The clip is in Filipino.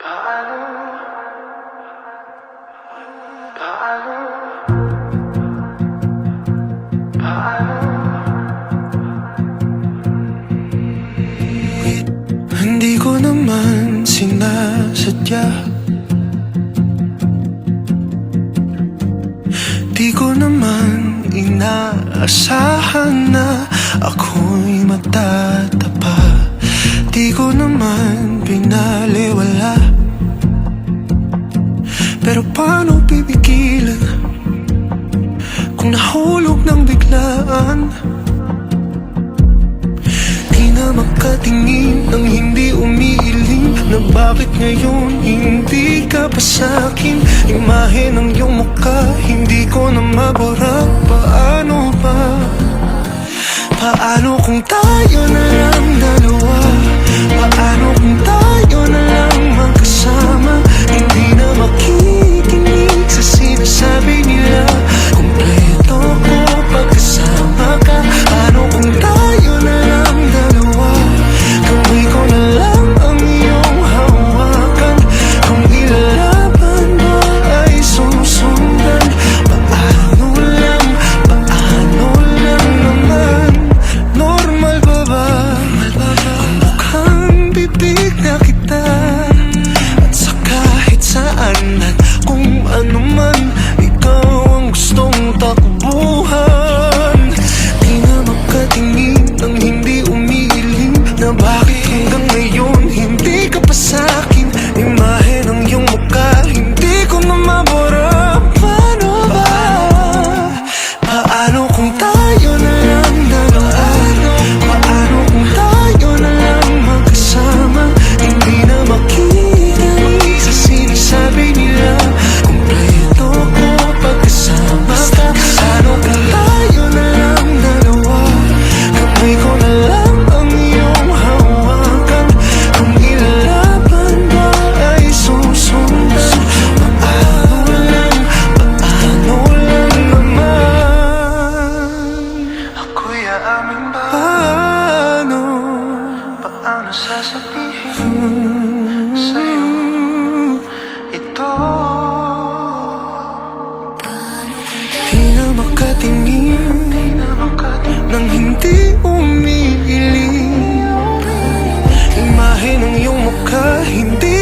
Paano, paano, paano? Hindi ko naman sinasadya, di ko naman inaasahan na ako'y matatapa. Di ko naman pinaliwala, pero paano pipigilan kung nahulog ng biglaan? Di na makatingin ng hindi umiiling na bakit ngayon hindi ka pa sa'kin. Imahe ng iyong mukha hindi ko na mabura. Paano ba? Paano kung tayo na lang dalawa? Paano kung tayo na lang magkasama? Hindi na makikinig sa sinasabi nila. Kumpleto ko pagkasama ka. Paano kung tayo na lang dalawa? Kamay ko na lang ang iyong hawakan. Kung ilalaban mo ay susundan. Paano lang naman? Normal ba ba? Ang mukhang bibig na kita, at sa kahit saan at kung ano man, ikaw ang gustong takbuhan. Di na makatingin ng hindi umiiling na bakit hanggang ngayon hindi ka pa sa'kin. Imahe ng iyong mukha hindi ko na mabura. Paano ba? Paano kung tayo na lang dalawa? Paano kung tayo na lang magkasama? Hindi na makikinig sa sinasabi nila. Kumpleto ko pagkasama ka. Paano kung tayo na lang dalawa? Kamay ko na lang ang iyong hawakan. Kung ilalaban mo ay susundan. Paano lang naman? Ako'y aamin ba? Paano sasabihin sa'yo ito? Di na makatingin nang hindi umiiling. Imahe ng iyong mukha hindi